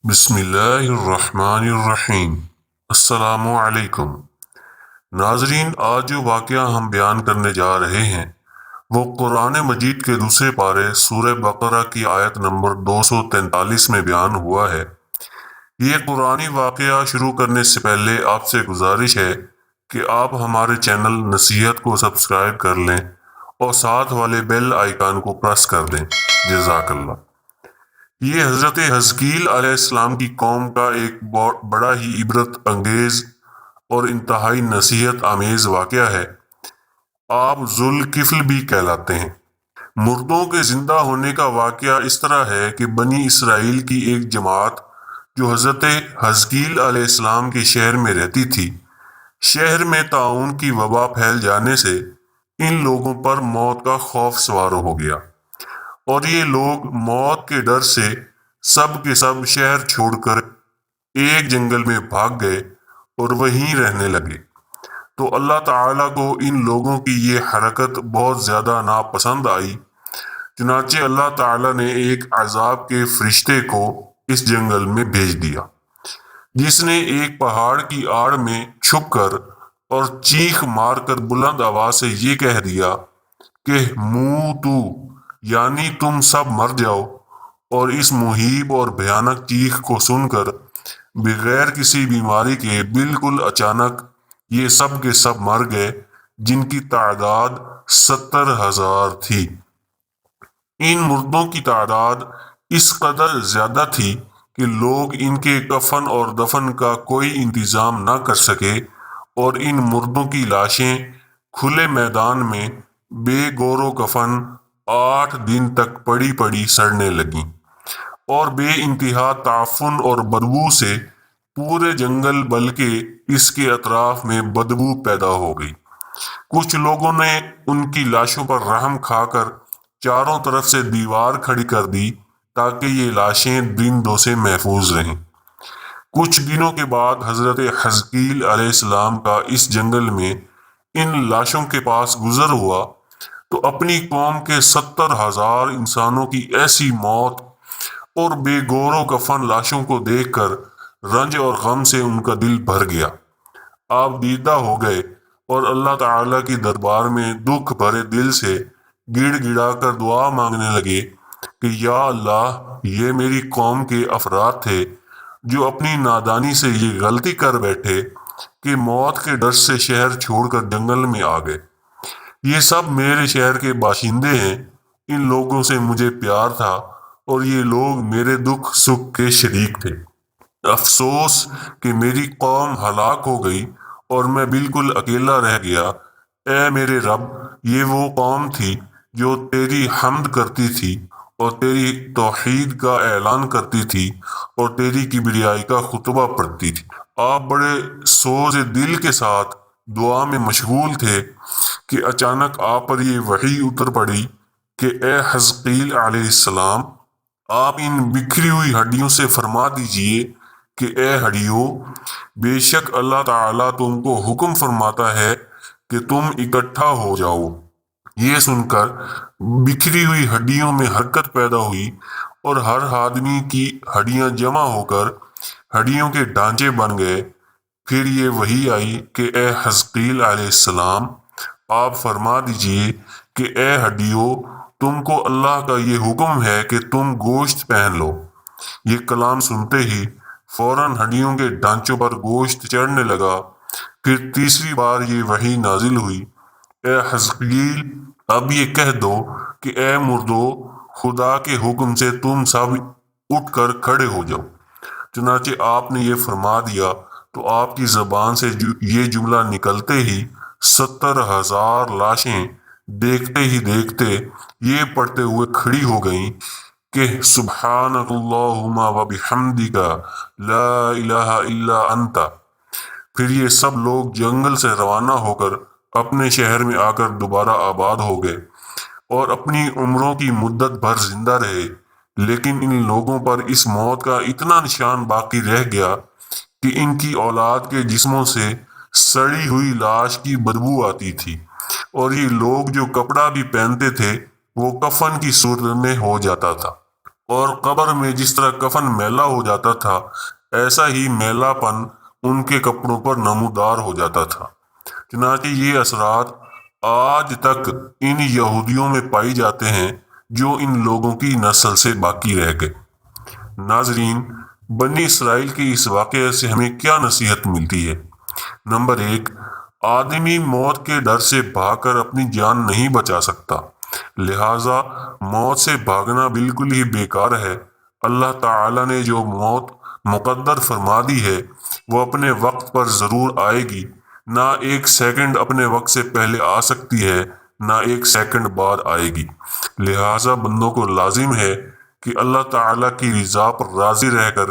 بسم اللہ الرحمن الرحیم۔ السلام علیکم ناظرین، آج جو واقعہ ہم بیان کرنے جا رہے ہیں وہ قرآن مجید کے دوسرے پارے سورہ بقرہ کی آیت نمبر 243 میں بیان ہوا ہے۔ یہ قرآنی واقعہ شروع کرنے سے پہلے آپ سے گزارش ہے کہ آپ ہمارے چینل نصیحت کو سبسکرائب کر لیں اور ساتھ والے بیل آئیکن کو پریس کر دیں۔ جزاک اللہ۔ یہ حضرت حزقیل علیہ السلام کی قوم کا ایک بڑا ہی عبرت انگیز اور انتہائی نصیحت آمیز واقعہ ہے۔ آپ ذوالکفل بھی کہلاتے ہیں۔ مردوں کے زندہ ہونے کا واقعہ اس طرح ہے کہ بنی اسرائیل کی ایک جماعت جو حضرت حزقیل علیہ السلام کے شہر میں رہتی تھی، شہر میں طاعون کی وبا پھیل جانے سے ان لوگوں پر موت کا خوف سوار ہو گیا اور یہ لوگ موت کے ڈر سے سب کے سب شہر چھوڑ کر ایک جنگل میں بھاگ گئے اور وہیں رہنے لگے۔ تو اللہ تعالیٰ کو ان لوگوں کی یہ حرکت بہت زیادہ ناپسند آئی، چنانچہ اللہ تعالیٰ نے ایک عذاب کے فرشتے کو اس جنگل میں بھیج دیا، جس نے ایک پہاڑ کی آڑ میں چھپ کر اور چیخ مار کر بلند آواز سے یہ کہہ دیا کہ موتو، یعنی تم سب مر جاؤ۔ اور اس مہیب اور بھیانک چیخ کو سن کر بغیر کسی بیماری کے بالکل اچانک یہ سب کے سب مر گئے، جن کی تعداد 70,000 تھی۔ ان مردوں کی تعداد اس قدر زیادہ تھی کہ لوگ ان کے کفن اور دفن کا کوئی انتظام نہ کر سکے اور ان مردوں کی لاشیں کھلے میدان میں بے گور و کفن 8 دن تک پڑی پڑی سڑنے لگیں اور بے انتہا تعفن اور بدبو سے پورے جنگل بلکہ اس کے اطراف میں بدبو پیدا ہو گئی۔ کچھ لوگوں نے ان کی لاشوں پر رحم کھا کر چاروں طرف سے دیوار کھڑی کر دی تاکہ یہ لاشیں درندوں سے محفوظ رہیں۔ کچھ دنوں کے بعد حضرت حزقیل علیہ السلام کا اس جنگل میں ان لاشوں کے پاس گزر ہوا تو اپنی قوم کے 70,000 انسانوں کی ایسی موت اور بے گور و کفن لاشوں کو دیکھ کر رنج اور غم سے ان کا دل بھر گیا۔ آپ دیدہ ہو گئے اور اللہ تعالیٰ کی دربار میں دکھ بھرے دل سے گڑ گڑا کر دعا مانگنے لگے کہ یا اللہ، یہ میری قوم کے افراد تھے جو اپنی نادانی سے یہ غلطی کر بیٹھے کہ موت کے ڈر سے شہر چھوڑ کر جنگل میں آ گئے۔ یہ سب میرے شہر کے باشندے ہیں، ان لوگوں سے مجھے پیار تھا اور یہ لوگ میرے دکھ سکھ کے شریک تھے۔ افسوس کہ میری قوم ہلاک ہو گئی اور میں بالکل اکیلا رہ گیا۔ اے میرے رب، یہ وہ قوم تھی جو تیری حمد کرتی تھی اور تیری توحید کا اعلان کرتی تھی اور تیری کبریائی کا خطبہ پڑھتی تھی۔ آپ بڑے سوز دل کے ساتھ دعا میں مشغول تھے کہ اچانک آپ پر یہ وحی اتر پڑی کہ اے حزقیل علیہ السلام، آپ ان بکھری ہوئی ہڈیوں سے فرما دیجئے کہ اے ہڈیوں، بے شک اللہ تعالیٰ تم کو حکم فرماتا ہے کہ تم اکٹھا ہو جاؤ۔ یہ سن کر بکھری ہوئی ہڈیوں میں حرکت پیدا ہوئی اور ہر آدمی کی ہڈیاں جمع ہو کر ہڈیوں کے ڈھانچے بن گئے۔ پھر یہ وحی آئی کہ اے حزقیل علیہ السلام، آپ فرما دیجئے کہ اے ہڈیوں، تم کو اللہ کا یہ حکم ہے کہ تم گوشت پہن لو۔ یہ کلام سنتے ہی فوراً ہڈیوں کے ڈھانچوں پر گوشت چڑھنے لگا۔ پھر تیسری بار یہ وحی نازل ہوئی، اے حزقیل، اب یہ کہہ دو کہ اے مردو، خدا کے حکم سے تم سب اٹھ کر کھڑے ہو جاؤ۔ چنانچہ آپ نے یہ فرما دیا تو آپ کی زبان سے یہ جملہ نکلتے ہی 70,000 لاشیں دیکھتے ہی دیکھتے یہ پڑھتے ہوئے کھڑی ہو گئیں کہ سبحانک اللہم و بحمدک لا الہ الا انت۔ پھر یہ سب لوگ جنگل سے روانہ ہو کر اپنے شہر میں آ کر دوبارہ آباد ہو گئے اور اپنی عمروں کی مدت بھر زندہ رہے، لیکن ان لوگوں پر اس موت کا اتنا نشان باقی رہ گیا کہ ان کی اولاد کے جسموں سے سڑی ہوئی لاش کی بدبو آتی تھی اور یہ لوگ جو کپڑا بھی پہنتے تھے وہ کفن کی صورت میں ہو جاتا تھا۔ اور قبر میں جس طرح کفن میلا ہو جاتا تھا، ایسا ہی میلا پن ان کے کپڑوں پر نمودار ہو جاتا تھا۔ چنانچہ یہ اثرات آج تک ان یہودیوں میں پائی جاتے ہیں جو ان لوگوں کی نسل سے باقی رہ گئے۔ ناظرین، بنی اسرائیل کے اس واقعے سے ہمیں کیا نصیحت ملتی ہے؟ نمبر 1، آدمی موت کے ڈر سے بھاگ کر اپنی جان نہیں بچا سکتا، لہٰذا موت سے بھاگنا بالکل ہی بیکار ہے۔ اللہ تعالی نے جو موت مقدر فرما دی ہے وہ اپنے وقت پر ضرور آئے گی۔ نہ ایک سیکنڈ اپنے وقت سے پہلے آ سکتی ہے، نہ ایک سیکنڈ بعد آئے گی۔ لہٰذا بندوں کو لازم ہے کہ اللہ تعالی کی رضا پر راضی رہ کر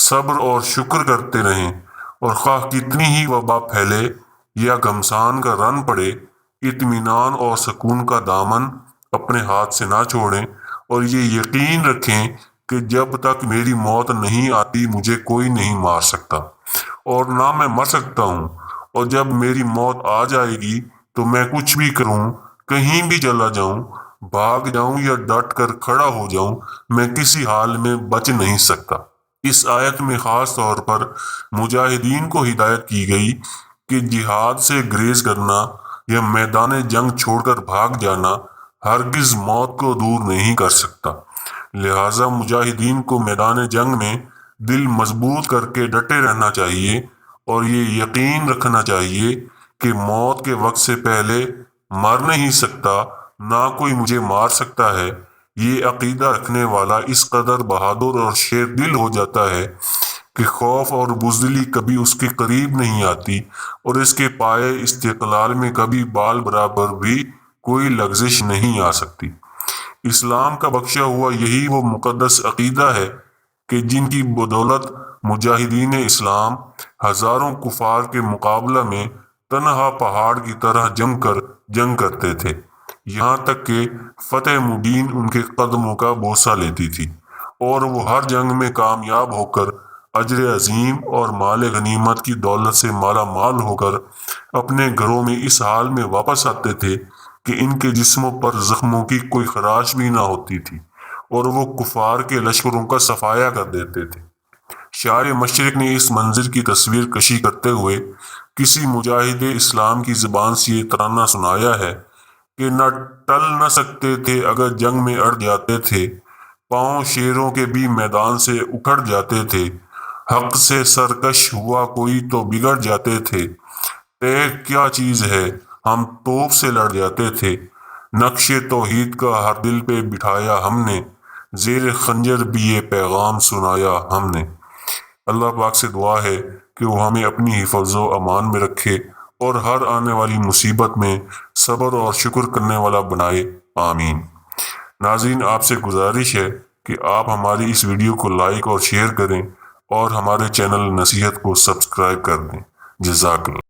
صبر اور شکر کرتے رہیں، اور خواہ کتنی ہی وبا پھیلے یا گھمسان کا رن پڑے، اطمینان اور سکون کا دامن اپنے ہاتھ سے نہ چھوڑیں، اور یہ یقین رکھیں کہ جب تک میری موت نہیں آتی مجھے کوئی نہیں مار سکتا، اور نہ میں مر سکتا ہوں، اور جب میری موت آ جائے گی تو میں کچھ بھی کروں، کہیں بھی چلا جاؤں، بھاگ جاؤں یا ڈٹ کر کھڑا ہو جاؤں، میں کسی حال میں بچ نہیں سکتا۔ اس آیت میں خاص طور پر مجاہدین کو ہدایت کی گئی کہ جہاد سے گریز کرنا یا میدان جنگ چھوڑ کر بھاگ جانا ہرگز موت کو دور نہیں کر سکتا۔ لہٰذا مجاہدین کو میدان جنگ میں دل مضبوط کر کے ڈٹے رہنا چاہیے، اور یہ یقین رکھنا چاہیے کہ موت کے وقت سے پہلے مر نہیں سکتا، نہ کوئی مجھے مار سکتا ہے۔ یہ عقیدہ رکھنے والا اس قدر بہادر اور شیر دل ہو جاتا ہے کہ خوف اور بزدلی کبھی اس کے قریب نہیں آتی، اور اس کے پائے استقلال میں کبھی بال برابر بھی کوئی لغزش نہیں آ سکتی۔ اسلام کا بخشا ہوا یہی وہ مقدس عقیدہ ہے کہ جن کی بدولت مجاہدین اسلام ہزاروں کفار کے مقابلہ میں تنہا پہاڑ کی طرح جم کر جنگ کرتے تھے، یہاں تک کہ فتح مبین ان کے قدموں کا بوسہ لیتی تھی، اور وہ ہر جنگ میں کامیاب ہو کر اجر عظیم اور مال غنیمت کی دولت سے مالا مال ہو کر اپنے گھروں میں اس حال میں واپس آتے تھے کہ ان کے جسموں پر زخموں کی کوئی خراش بھی نہ ہوتی تھی، اور وہ کفار کے لشکروں کا صفایا کر دیتے تھے۔ شاعر مشرق نے اس منظر کی تصویر کشی کرتے ہوئے کسی مجاہد اسلام کی زبان سے یہ ترانہ سنایا ہے کہ نہ ٹل نہ سکتے تھے اگر جنگ میں اڑ جاتے تھے، پاؤں شیروں کے بھی میدان سے اکھڑ جاتے تھے، حق سے سرکش ہوا کوئی تو بگڑ جاتے تھے، ٹیک کیا چیز ہے ہم توپ سے لڑ جاتے تھے، نقش توحید کا ہر دل پہ بٹھایا ہم نے، زیر خنجر بھی یہ پیغام سنایا ہم نے۔ اللہ پاک سے دعا ہے کہ وہ ہمیں اپنی حفظ و امان میں رکھے اور ہر آنے والی مصیبت میں صبر اور شکر کرنے والا بنائے، آمین۔ ناظرین، آپ سے گزارش ہے کہ آپ ہماری اس ویڈیو کو لائک اور شیئر کریں، اور ہمارے چینل نصیحت کو سبسکرائب کر دیں۔ جزاک اللہ۔